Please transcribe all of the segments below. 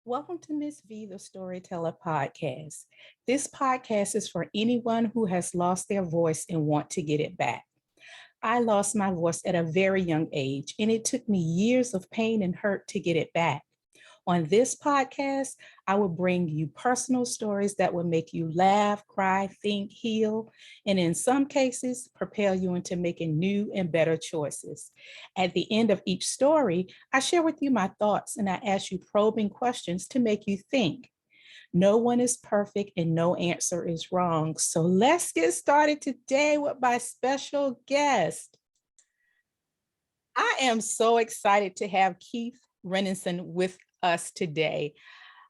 Welcome to Miss V, the Storyteller podcast. This podcast is for anyone who has lost their voice and want to get it back. I lost my voice at a very young age, and it took me years of pain and hurt to get it back. On this podcast, I will bring you personal stories that will make you laugh, cry, think, heal, and in some cases, propel you into making new and better choices. At the end of each story, I share with you my thoughts and I ask you probing questions to make you think. No one is perfect and no answer is wrong. So let's get started today with my special guest. I am so excited to have Keith Renninson with us today.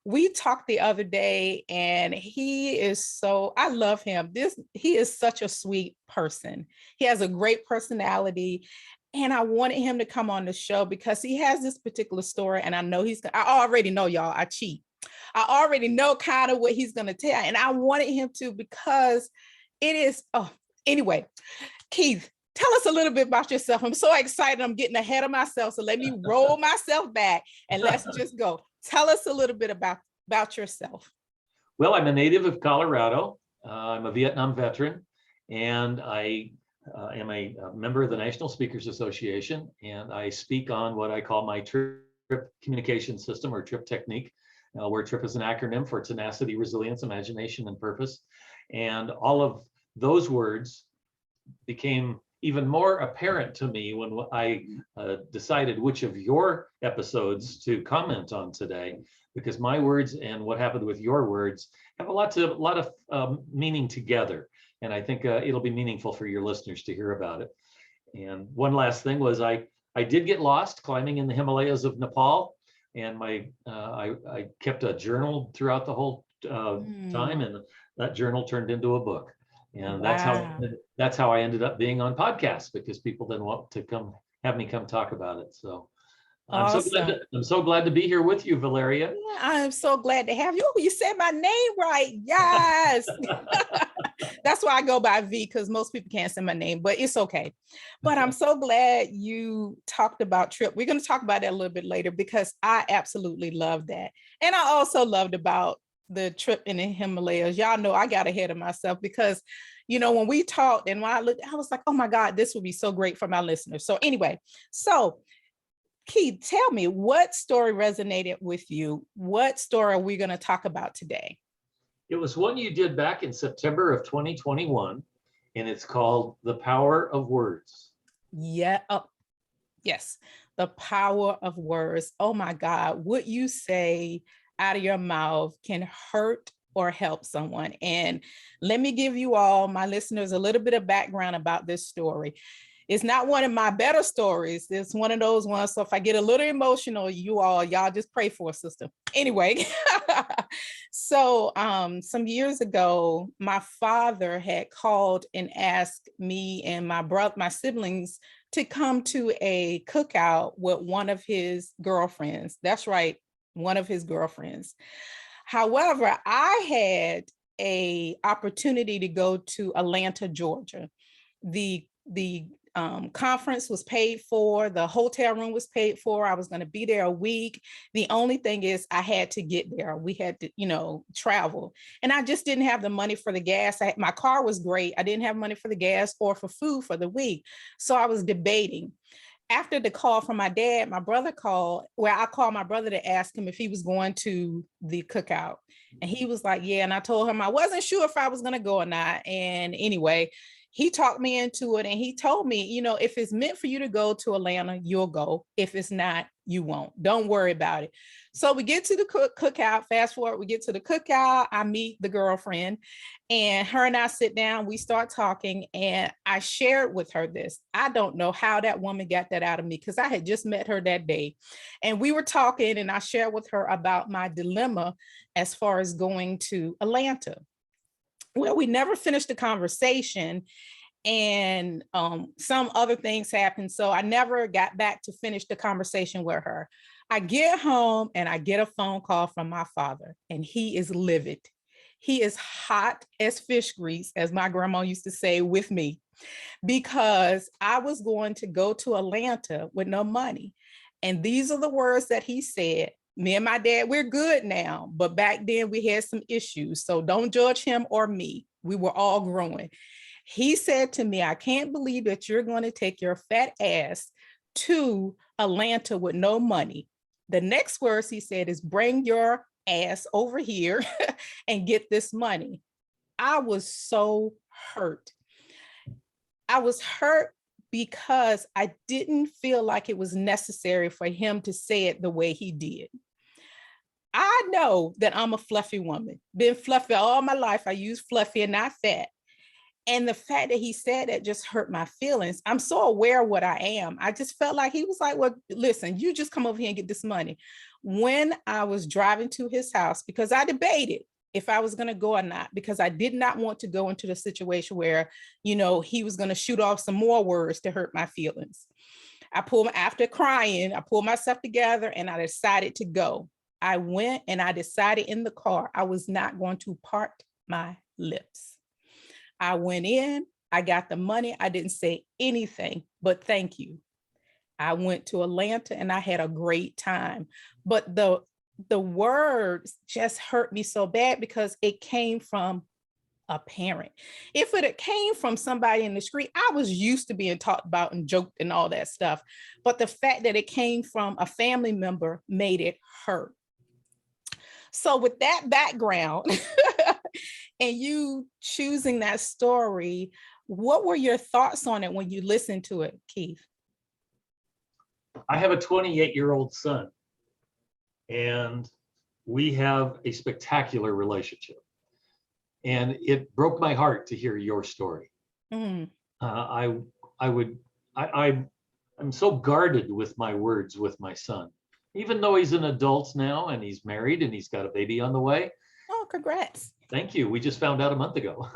We talked the other day and I love him. He is such a sweet person. He has a great personality. And I wanted him to come on the show because he has this particular story. And I already know y'all, I cheat. I already know kind of what he's going to tell. And I wanted him to because anyway, Keith, tell us a little bit about yourself. I'm so excited. I'm getting ahead of myself. So let me roll myself back and let's just go. Tell us a little bit about yourself. Well, I'm a native of Colorado. I'm a Vietnam veteran, and I am a member of the National Speakers Association, and I speak on what I call my TRIP communication system, or TRIP technique, where TRIP is an acronym for tenacity, resilience, imagination, and purpose. And all of those words became even more apparent to me when I decided which of your episodes to comment on today, because my words and what happened with your words have a lot of meaning together. And I think it'll be meaningful for your listeners to hear about it. And one last thing was I did get lost climbing in the Himalayas of Nepal. And I kept a journal throughout the whole time. And that journal turned into a book. And Wow. that's how I ended up being on podcasts, because people then want to have me come talk about it. So Awesome. I'm so glad to be here with you, Valeria. Yeah, I'm so glad to have you. Oh, you said my name right. Yes. That's why I go by V, because most people can't say my name, but it's okay. But I'm so glad you talked about TRIP. We're going to talk about that a little bit later because I absolutely love that. And I also loved about the trip in the Himalayas. Y'all know I got ahead of myself because, when we talked and when I looked, I was like, oh my God, this would be so great for my listeners. So anyway, Keith, tell me, what story resonated with you? What story are we going to talk about today? It was one you did back in September of 2021, and it's called The Power of Words. Yeah. Oh, yes. The power of words. Oh my God. What you say out of your mouth can hurt or help someone. And let me give you all, my listeners, a little bit of background about this story. It's not one of my better stories. It's one of those ones. So if I get a little emotional, y'all just pray for a sister. Anyway, so some years ago, my father had called and asked me and my siblings to come to a cookout with one of his girlfriends. That's right, one of his girlfriends. However, I had a opportunity to go to Atlanta, Georgia. The conference was paid for, the hotel room was paid for. I was going to be there a week. The only thing is I had to get there. We had to, travel. And I just didn't have the money for the gas. My car was great. I didn't have money for the gas or for food for the week. So I was debating. After the call from my dad, my brother called, where I called my brother to ask him if he was going to the cookout. And he was like, yeah. And I told him I wasn't sure if I was going to go or not. And anyway, he talked me into it and he told me, if it's meant for you to go to Atlanta, you'll go. If it's not, you won't. Don't worry about it. So we get to the cookout. Fast forward, we get to the cookout. I meet the girlfriend and her and I sit down. We start talking and I shared with her this. I don't know how that woman got that out of me because I had just met her that day. And we were talking and I shared with her about my dilemma as far as going to Atlanta. Well, we never finished the conversation and some other things happened. So I never got back to finish the conversation with her. I get home and I get a phone call from my father and he is livid. He is hot as fish grease, as my grandma used to say, with me, because I was going to go to Atlanta with no money. And these are the words that he said: Me and my dad, we're good now, but back then we had some issues. So don't judge him or me. We were all growing. He said to me, I can't believe that you're going to take your fat ass to Atlanta with no money. The next words he said is, bring your ass over here and get this money. I was so hurt. I was hurt because I didn't feel like it was necessary for him to say it the way he did. I know that I'm a fluffy woman, been fluffy all my life. I use fluffy and not fat. And the fact that he said that just hurt my feelings. I'm so aware of what I am. I just felt like he was like, well, listen, you just come over here and get this money. When I was driving to his house, because I debated if I was going to go or not, because I did not want to go into the situation where, he was going to shoot off some more words to hurt my feelings. After crying, I pulled myself together and I decided to go. I went and I decided in the car, I was not going to part my lips. I went in, I got the money. I didn't say anything, but thank you. I went to Atlanta and I had a great time. But the words just hurt me so bad because it came from a parent. If it had came from somebody in the street, I was used to being talked about and joked and all that stuff. But the fact that it came from a family member made it hurt. So with that background and you choosing that story, what were your thoughts on it when you listened to it, Keith? I have a 28-year-old son, and we have a spectacular relationship. And it broke my heart to hear your story. Mm. I'm so guarded with my words with my son, even though he's an adult now and he's married and he's got a baby on the way. Oh, congrats. Thank you. We just found out a month ago.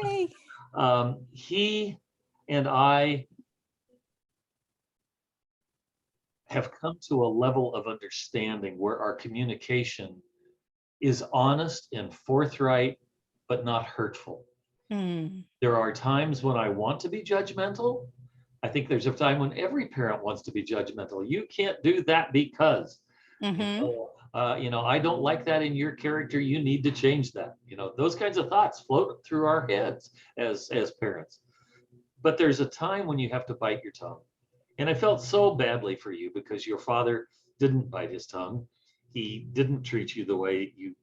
Yay. He and I have come to a level of understanding where our communication is honest and forthright, but not hurtful. Mm. There are times when I want to be judgmental. I think there's a time when every parent wants to be judgmental. You can't do that because, I don't like that in your character. You need to change that. Those kinds of thoughts float through our heads as parents. But there's a time when you have to bite your tongue. And I felt so badly for you because your father didn't bite his tongue. He didn't treat you the way you,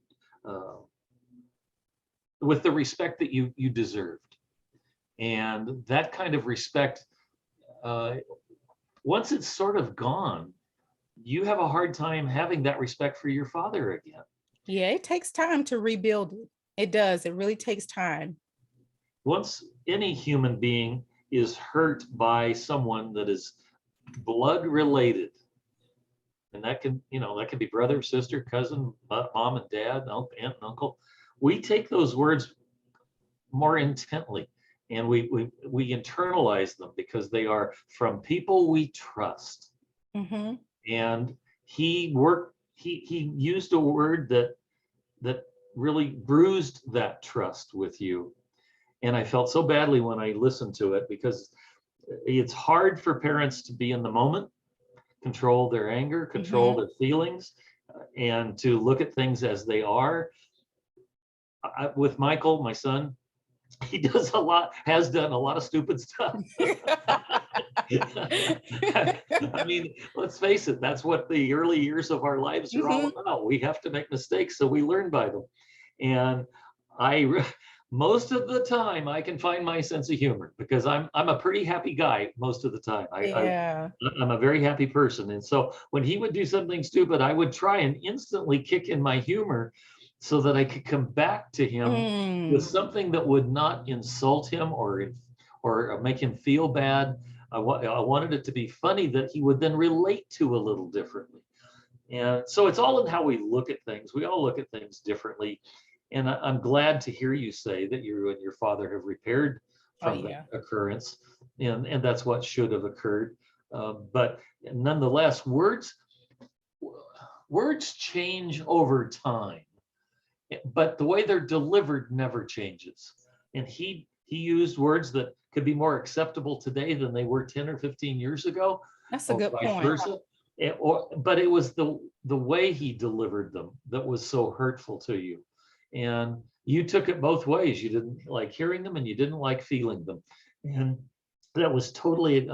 with the respect that you deserved. And that kind of respect, once it's sort of gone, you have a hard time having that respect for your father again. Yeah, it takes time to rebuild it. It does. It really takes time. Once any human being is hurt by someone that is blood related, and that can be brother, sister, cousin, mom and dad, aunt and uncle, we take those words more intently and we internalize them because they are from people we trust. Mm-hmm. And he used a word that really bruised that trust with you. And I felt so badly when I listened to it because it's hard for parents to be in the moment, control their anger, control their feelings, and to look at things as they are. With Michael, my son, he has done a lot of stupid stuff. I mean, let's face it, that's what the early years of our lives are all about. We have to make mistakes, so we learn by them. And most of the time I can find my sense of humor because I'm a pretty happy guy most of the time. I'm a very happy person. And so when he would do something stupid, I would try and instantly kick in my humor so that I could come back to him with something that would not insult him or make him feel bad. I wanted it to be funny that he would then relate to a little differently. And so it's all in how we look at things. We all look at things differently. And I'm glad to hear you say that you and your father have repaired from the occurrence. And that's what should have occurred. But nonetheless, words change over time. But the way they're delivered never changes. And he used words that could be more acceptable today than they were 10 or 15 years ago. That's a good point. But it was the way he delivered them that was so hurtful to you. And you took it both ways. You didn't like hearing them and you didn't like feeling them. And that was totally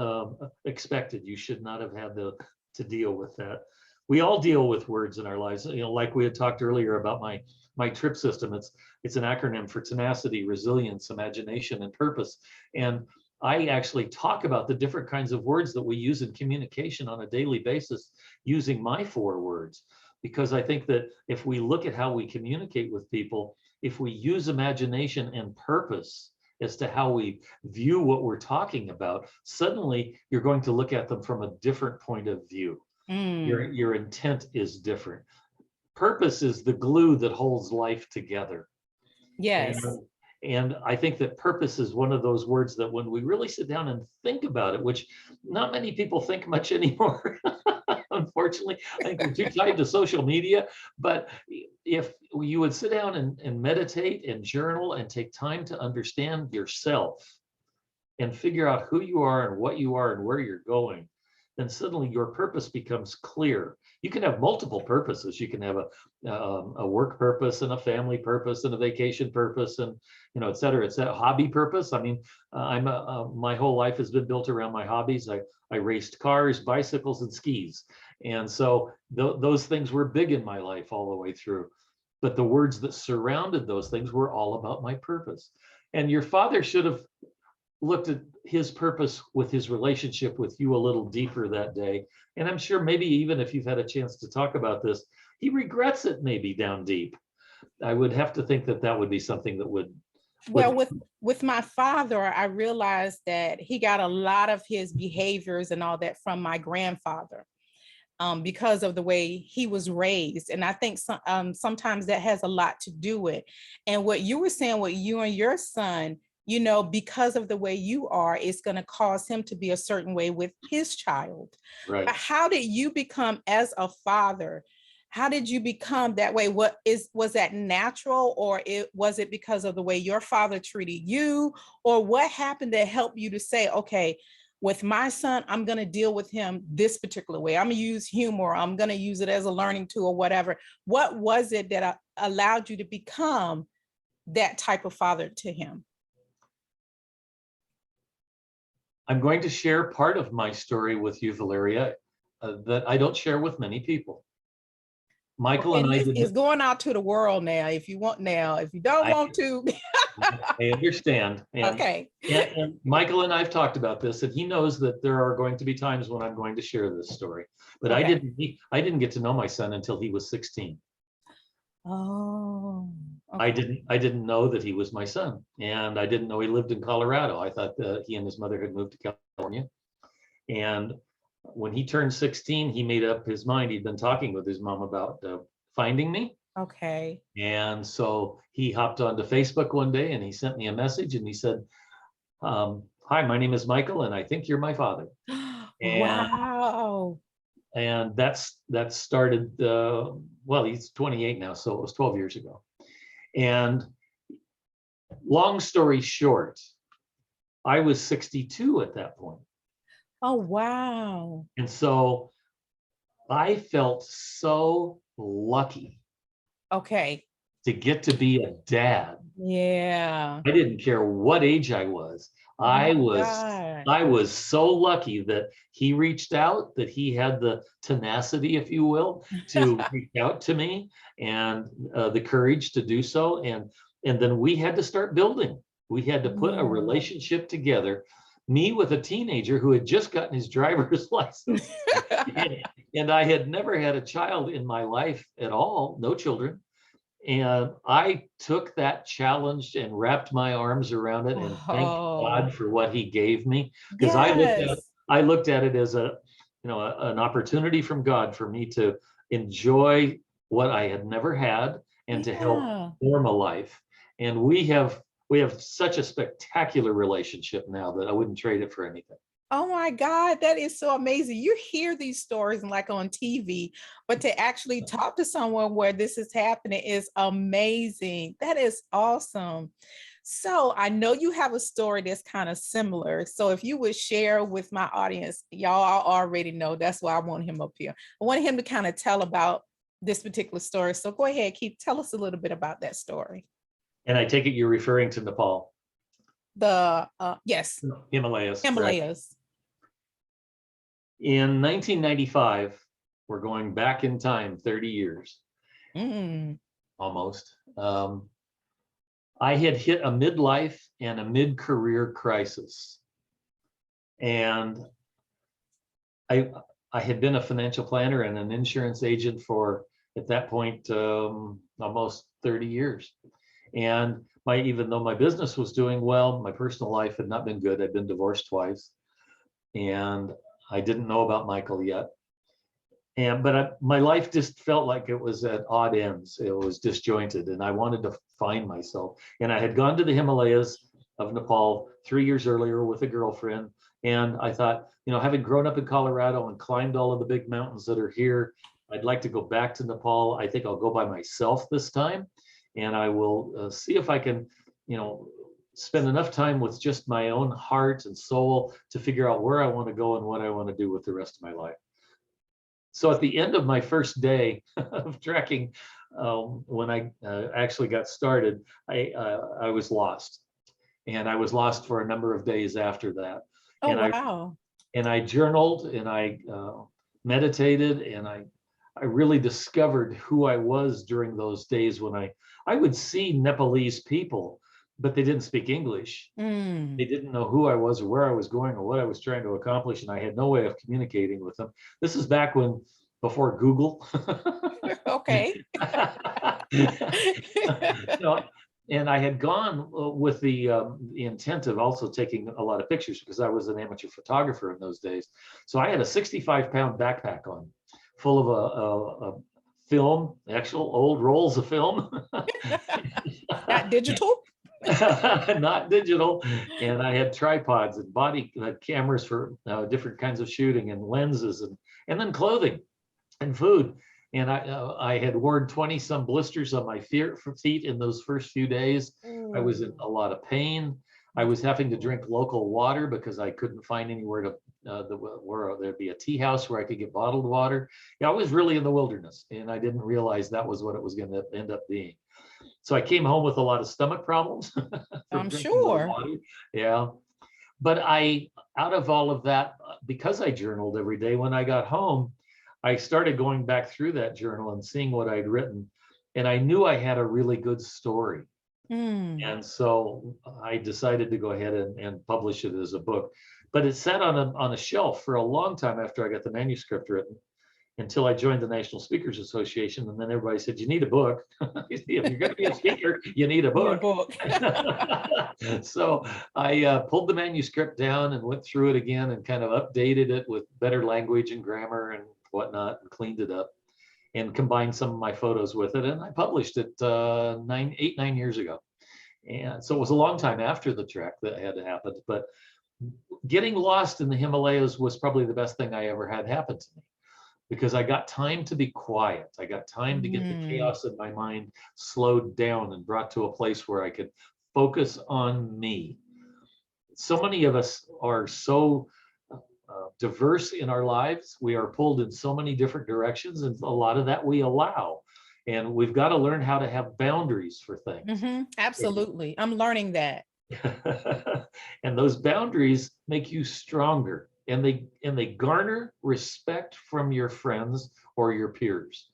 expected. You should not have had to deal with that. We all deal with words in our lives. Like we had talked earlier about my TRIP system. It's an acronym for tenacity, resilience, imagination, and purpose. And I actually talk about the different kinds of words that we use in communication on a daily basis using my 4 words, because I think that if we look at how we communicate with people, if we use imagination and purpose as to how we view what we're talking about, suddenly you're going to look at them from a different point of view. Your intent is different. Purpose is the glue that holds life together. Yes. And I think that purpose is one of those words that when we really sit down and think about it, which not many people think much anymore, unfortunately, I think we're too tied to social media. But if you would sit down and meditate and journal and take time to understand yourself and figure out who you are and what you are and where you're going, then suddenly your purpose becomes clear. You can have multiple purposes. You can have a work purpose and a family purpose and a vacation purpose and, et cetera. It's a hobby purpose. I mean, my whole life has been built around my hobbies. I raced cars, bicycles, and skis. And so those things were big in my life all the way through. But the words that surrounded those things were all about my purpose. And your father should have looked at his purpose with his relationship with you a little deeper that day. And I'm sure maybe even if you've had a chance to talk about this, he regrets it maybe down deep. I would have to think that would be something that would. Well, with my father, I realized that he got a lot of his behaviors and all that from my grandfather. Because of the way he was raised. And I think sometimes that has a lot to do with it. And what you were saying with you and your son, because of the way you are, it's going to cause him to be a certain way with his child. Right. But how did you become, as a father, how did you become that way? Was that natural, or was it because of the way your father treated you? Or what happened that helped you to say, okay, with my son, I'm going to deal with him this particular way. I'm going to use humor. I'm going to use it as a learning tool or whatever. What was it that allowed you to become that type of father to him? I'm going to share part of my story with you, Valeria, that I don't share with many people. Michael and I is going out to the world now. If you want now, if you don't want to. I understand. And, okay. And Michael and I've talked about this, and he knows that there are going to be times when I'm going to share this story. But okay. I didn't get to know my son until he was 16. Oh. Okay. I didn't know that he was my son, and I didn't know he lived in Colorado. I thought that he and his mother had moved to California. And when he turned 16, he made up his mind. He'd been talking with his mom about finding me. Okay. And so he hopped onto Facebook one day and he sent me a message and he said, hi, my name is Michael and I think you're my father. And, wow. And that started, well, he's 28 now, so it was 12 years ago. And long story short, I was 62 at that point. Oh, wow. And so I felt so lucky. Okay. To get to be a dad. Yeah. I didn't care what age I was. I was so lucky that he reached out, that he had the tenacity, if you will, to reach out to me, and the courage to do so. And then we had to start building. We had to put a relationship together. Me with a teenager who had just gotten his driver's license. and I had never had a child in my life at all, no children. And I took that challenge and wrapped my arms around it and thanked God for what he gave me. Because I looked at it as an opportunity from God for me to enjoy what I had never had and to help form a life. And we have such a spectacular relationship now that I wouldn't trade it for anything. Oh my God, that is so amazing. You hear these stories like on TV, but to actually talk to someone where this is happening is amazing. That is awesome. So I know you have a story that's kind of similar. So if you would share with my audience, y'all already know that's why I want him up here. I want him to kind of tell about this particular story. So go ahead, Keith, tell us a little bit about that story. And I take it you're referring to Nepal, The yes, Himalayas, correct? Himalayas. In 1995, we're going back in time 30 years, almost. I had hit a midlife and a mid-career crisis. And I had been a financial planner and an insurance agent for, at that point, almost 30 years. And even though my business was doing well, my personal life had not been good. I'd been divorced twice, and I didn't know about Michael yet. But my life just felt like it was at odd ends. It was disjointed, and I wanted to find myself. And I had gone to the Himalayas of Nepal 3 years earlier with a girlfriend. And I thought, having grown up in Colorado and climbed all of the big mountains that are here, I'd like to go back to Nepal. I think I'll go by myself this time. And I will see if I can, spend enough time with just my own heart and soul to figure out where I want to go and what I want to do with the rest of my life. So at the end of my first day of trekking, when I actually got started, I was lost. And I was lost for a number of days after that. Oh, and wow. I journaled, and I meditated, and I really discovered who I was during those days when I would see Nepalese people, but they didn't speak English. They didn't know who I was or where I was going or what I was trying to accomplish, and I had no way of communicating with them. This is back before Google. Okay. And I had gone with the intent of also taking a lot of pictures, because I was an amateur photographer in those days. So I had a 65-pound backpack on, full of a film, actual old rolls of film. Not digital? Not digital. And I had tripods and body cameras for different kinds of shooting, and lenses, and then clothing and food. And I had worn 20 some blisters on my feet in those first few days. I was in a lot of pain. I was having to drink local water because I couldn't find anywhere where there'd be a tea house where I could get bottled water. Yeah, I was really in the wilderness, and I didn't realize that was what it was going to end up being. So I came home with a lot of stomach problems. I'm sure. Yeah. But out of all of that, because I journaled every day, when I got home, I started going back through that journal and seeing what I'd written. And I knew I had a really good story. And so I decided to go ahead and publish it as a book. But it sat on a shelf for a long time after I got the manuscript written, until I joined the National Speakers Association. And then everybody said, you need a book. If you're going to be a speaker, you need a book. So I pulled the manuscript down and went through it again and kind of updated it with better language and grammar and whatnot, and cleaned it up and combined some of my photos with it. And I published it 9 years ago. And so it was a long time after the trek that had happened. But getting lost in the Himalayas was probably the best thing I ever had happen to me, because I got time to be quiet. I got time to get the chaos in my mind slowed down and brought to a place where I could focus on me. So many of us are so diverse in our lives. We are pulled in so many different directions, and a lot of that we allow. And we've got to learn how to have boundaries for things. Absolutely. I'm learning that. And those boundaries make you stronger. And they garner respect from your friends or your peers.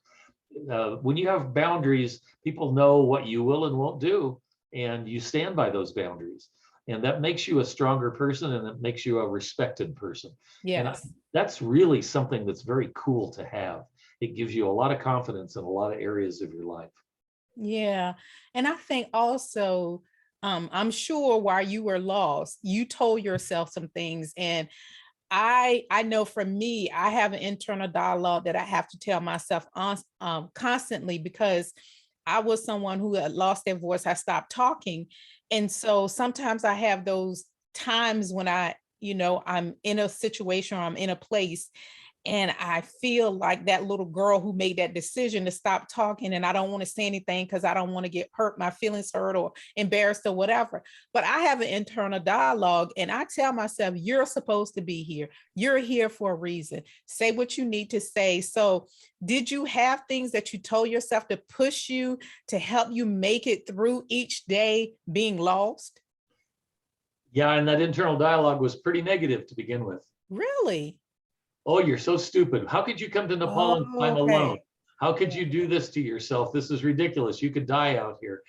When you have boundaries, people know what you will and won't do, and you stand by those boundaries. And that makes you a stronger person, and it makes you a respected person. Yes. And that's really something that's very cool to have. It gives you a lot of confidence in a lot of areas of your life. Yeah. And I think also, I'm sure while you were lost, you told yourself some things. And I know for me, I have an internal dialogue that I have to tell myself constantly, because I was someone who had lost their voice. I stopped talking. And so sometimes I have those times when I'm in a situation or I'm in a place, And I feel like that little girl who made that decision to stop talking, and I don't want to say anything because I don't want to get hurt, my feelings hurt or embarrassed or whatever. But I have an internal dialogue and I tell myself, you're supposed to be here. You're here for a reason. Say what you need to say. So did you have things that you told yourself to push you, to help you make it through each day being lost? Yeah, and that internal dialogue was pretty negative to begin with. Really? Oh, you're so stupid. How could you come to Nepal and Oh, climb alone? okay. How could you do this to yourself? This is ridiculous. You could die out here.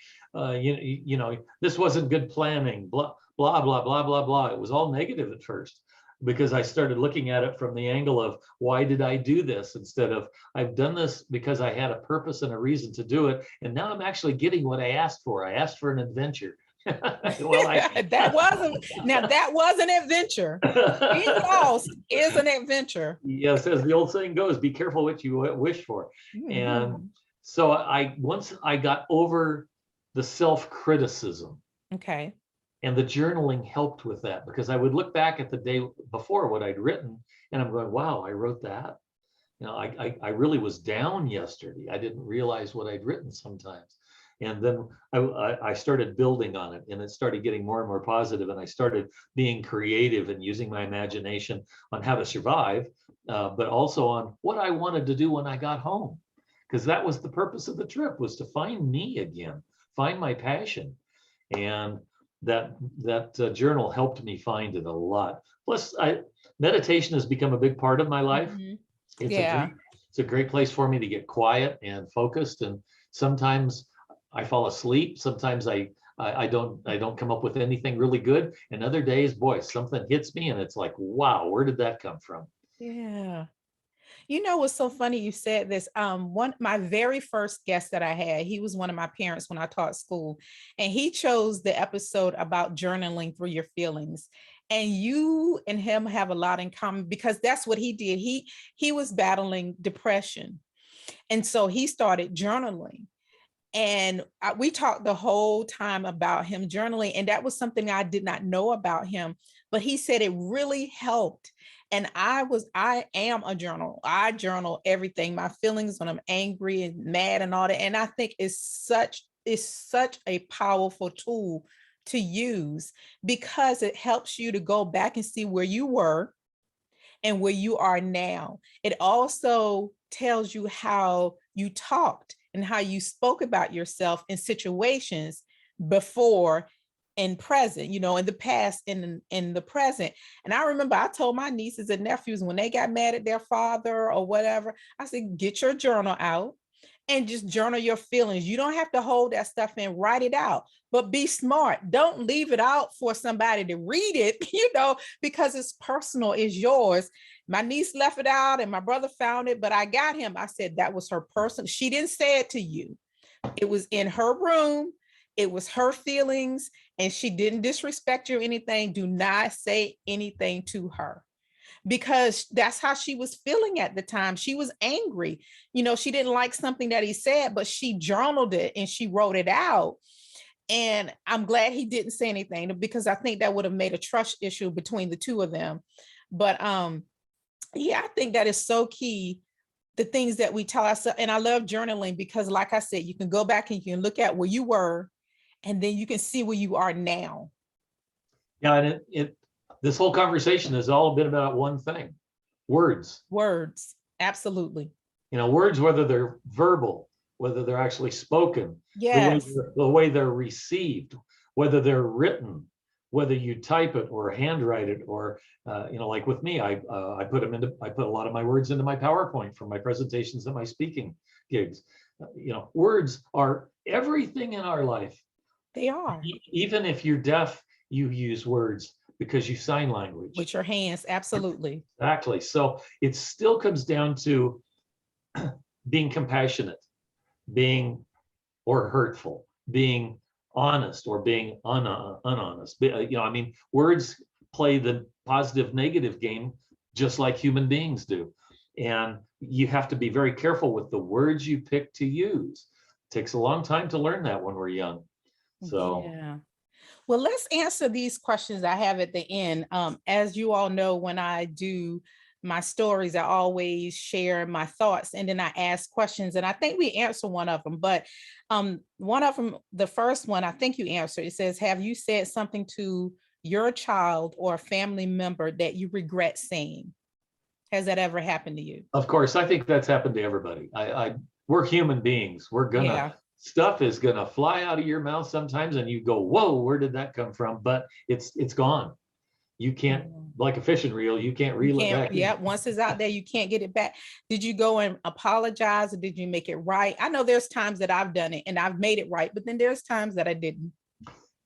This wasn't good planning. Blah, blah, blah, blah, blah, blah. It was all negative at first because I started looking at it from the angle of why did I do this instead of I've done this because I had a purpose and a reason to do it. And now I'm actually getting what I asked for. I asked for an adventure. Well, that was an adventure. Being lost is an adventure. Yes, as the old saying goes, be careful what you wish for. And Mhm. so once I got over the self-criticism, Okay. and the journaling helped with that because I would look back at the day before what I'd written and I'm going, wow, I wrote that. I really was down yesterday. I didn't realize what I'd written sometimes. And then I started building on it and it started getting more and more positive. And I started being creative and using my imagination on how to survive, but also on what I wanted to do when I got home. Because that was the purpose of the trip, was to find me again, find my passion. And that journal helped me find it a lot. Plus, meditation has become a big part of my life. Mhm. It's a Yeah. great place for me to get quiet and focused. And sometimes I fall asleep. Sometimes I don't come up with anything really good. And other days, boy, something hits me and it's like, wow, where did that come from? Yeah. You know what's so funny you said this? One my very first guest that I had, he was one of my parents when I taught school, and he chose the episode about journaling through your feelings. And you and him have a lot in common because that's what he did. He was battling depression. And so he started journaling. And we talked the whole time about him journaling. And that was something I did not know about him, but he said it really helped. And I am a journal. I journal everything, my feelings when I'm angry and mad and all that. And I think it's such a powerful tool to use because it helps you to go back and see where you were and where you are now. It also tells you how you talked and how you spoke about yourself in situations before and present, in the past and in the present. And I remember I told my nieces and nephews when they got mad at their father or whatever, I said, get your journal out and just journal your feelings. You don't have to hold that stuff in, write it out, but be smart. Don't leave it out for somebody to read it, because it's personal, it's yours. My niece left it out and my brother found it, but I got him. I said that was her person. She didn't say it to you. It was in her room. It was her feelings, and she didn't disrespect you or anything. Do not say anything to her because that's how she was feeling at the time. She was angry. She didn't like something that he said, but she journaled it and she wrote it out. And I'm glad he didn't say anything because I think that would have made a trust issue between the two of them. But yeah, I think that is so key. The things that we tell ourselves, and I love journaling because, like I said, you can go back and you can look at where you were, and then you can see where you are now. Yeah, and this whole conversation has all been about one thing: words. Words, absolutely. Words, whether they're verbal, whether they're actually spoken, Yes. the way they're received, whether they're written, whether you type it or handwrite it, or like with me, I put a lot of my words into my PowerPoint for my presentations and my speaking gigs. Words are everything in our life. They are. Even if you're deaf, you use words because you sign language. With your hands, absolutely. Exactly. So it still comes down to being compassionate, being or hurtful, being honest or being unhonest. Words play the positive negative game just like human beings do. And you have to be very careful with the words you pick to use. It takes a long time to learn that when we're young. So yeah. Well, let's answer these questions I have at the end. As you all know, when I do my stories, I always share my thoughts, and then I ask questions, and I think we answer one of them. But one of them, the first one, I think you answered. It says, "Have you said something to your child or a family member that you regret saying?" Has that ever happened to you? Of course, I think that's happened to everybody. We're human beings. Yeah. Stuff is gonna fly out of your mouth sometimes, and you go, "Whoa, where did that come from?" But it's gone. You can't, like a fishing reel, you can't You reel it can't, back in. yeah, once it's out there, you can't get it back. Did you go and apologize, or did you make it right? I know there's times that I've done it and I've made it right, but then there's times that I didn't.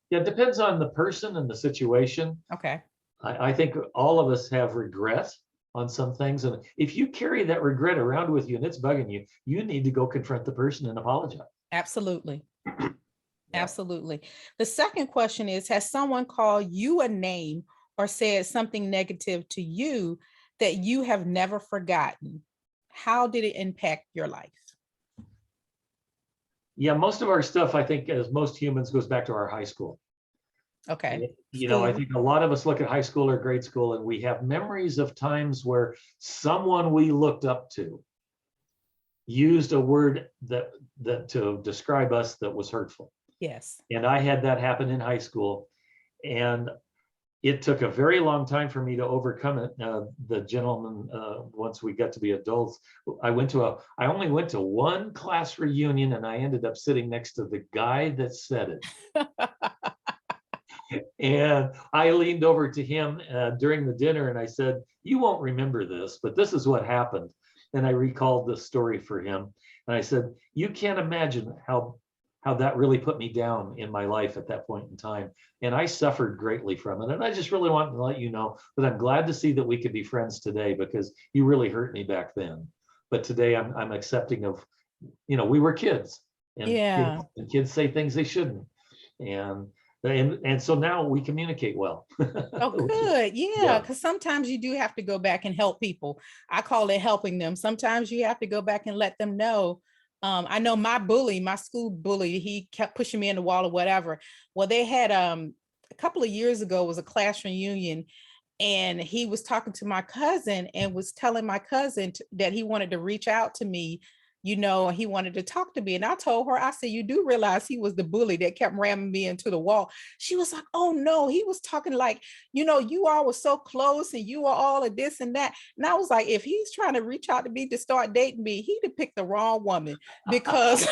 Yeah, it depends on the person and the situation. Okay. I think all of us have regret on some things. And if you carry that regret around with you and it's bugging you, you need to go confront the person and apologize. Absolutely. Yeah. Absolutely. The second question is, has someone called you a name or said something negative to you that you have never forgotten? How did it impact your life? Yeah, most of our stuff, I think, as most humans, goes back to our high school. Okay. I School. think a lot of us look at high school or grade school and we have memories of times where someone we looked up to used a word that to describe us that was hurtful. Yes. And I had that happen in high school. And it took a very long time for me to overcome it. The gentleman, once we got to be adults, I only went to one class reunion, and I ended up sitting next to the guy that said it. And I leaned over to him during the dinner and I said, "You won't remember this, but this is what happened." And I recalled the story for him. And I said, "You can't imagine how that really put me down in my life at that point in time. And I suffered greatly from it. And I just really wanted to let you know that I'm glad to see that we could be friends today, because you really hurt me back then. But today I'm accepting of, we were kids, and Yeah. kids say things they shouldn't. And so now we communicate well." Oh, good. Yeah. Yeah. Because sometimes you do have to go back and help people. I call it helping them. Sometimes you have to go back and let them know. I know my school bully, he kept pushing me in the wall or whatever. Well, they had a couple of years ago was a class reunion, and he was talking to my cousin and was telling my cousin that he wanted to reach out to me, he wanted to talk to me. And I told her, I said, "You do realize he was the bully that kept ramming me into the wall?" She was like, "Oh no, he was talking like, you all were so close and you were all of this and that." And I was like, if he's trying to reach out to me to start dating me, he'd have picked the wrong woman, because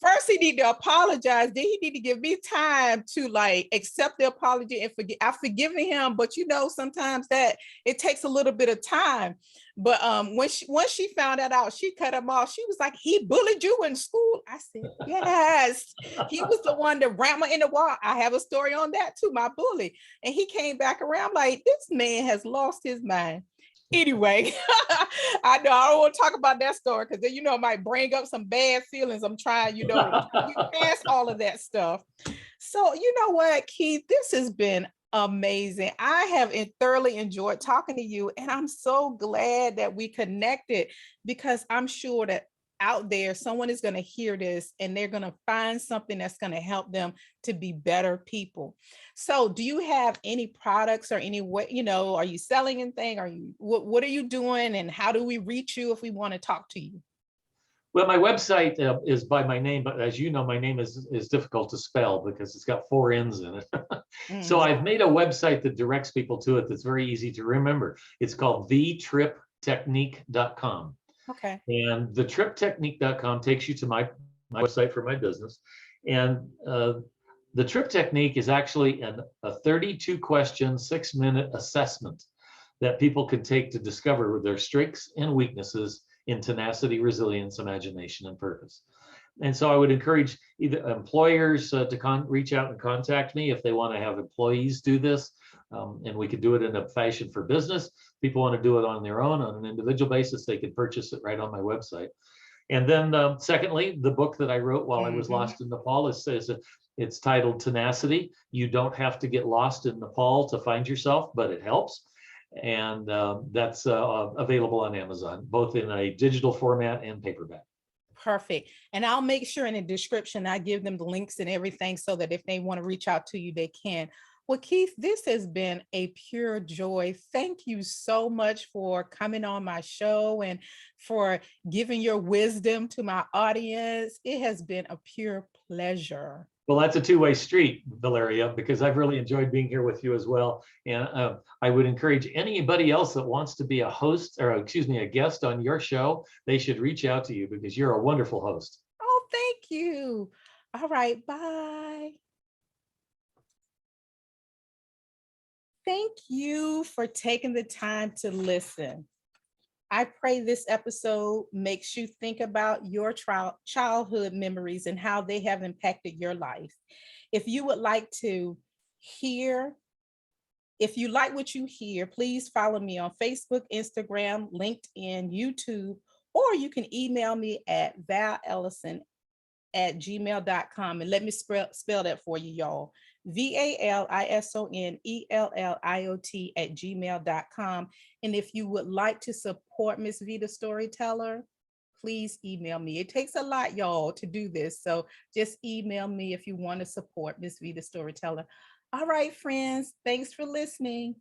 first he need to apologize, then he need to give me time to like accept the apology and forget. I've forgiven him, but sometimes that it takes a little bit of time. But once she found that out, she cut him off. She was like, "He bullied you in school?" I said, "Yes." He was the one that rammed me in the wall. I have a story on that too, my bully. And he came back around like, this man has lost his mind. Anyway, I know I don't want to talk about that story, because then it might bring up some bad feelings. I'm trying, to get past all of that stuff. So you know what, Keith, this has been amazing. I have thoroughly enjoyed talking to you, and I'm so glad that we connected, because I'm sure that out there someone is going to hear this and they're going to find something that's going to help them to be better people. So do you have any products or any way, are you selling anything? What are you doing, and how do we reach you if we want to talk to you? Well, my website is by my name, but as you know, my name is difficult to spell because it's got 4 N's in it. So I've made a website that directs people to it that's very easy to remember. It's called thetriptechnique.com. Okay. And thetriptechnique.com takes you to my website for my business. And the Trip Technique is actually a 32-question, 6-minute assessment that people can take to discover their strengths and weaknesses in tenacity, resilience, imagination, and purpose. And so I would encourage either employers to reach out and contact me if they want to have employees do this. And we could do it in a fashion for business. People want to do it on their own, on an individual basis, they can purchase it right on my website. And then secondly, the book that I wrote while I was lost in Nepal it's titled Tenacity. You don't have to get lost in Nepal to find yourself, but it helps. And that's available on Amazon, both in a digital format and paperback. Perfect. And I'll make sure in the description I give them the links and everything, so that if they want to reach out to you, they can. Well, Keith, this has been a pure joy. Thank you so much for coming on my show and for giving your wisdom to my audience. It has been a pure pleasure. Well, that's a two-way street, Valeria, because I've really enjoyed being here with you as well. And I would encourage anybody else that wants to be a host, or excuse me, a guest on your show, they should reach out to you because you're a wonderful host. Oh, thank you. All right, bye. Thank you for taking the time to listen. I pray this episode makes you think about your childhood memories and how they have impacted your life. If you would like to hear, if you like what you hear, please follow me on Facebook, Instagram, LinkedIn, YouTube, or you can email me at valellison@gmail.com and let me spell that for you, y'all. VALISONELLIOT@gmail.com. And if you would like to support Miss Vita Storyteller, please email me. It takes a lot, y'all, to do this. So just email me if you want to support Miss Vita Storyteller. All right, friends, thanks for listening.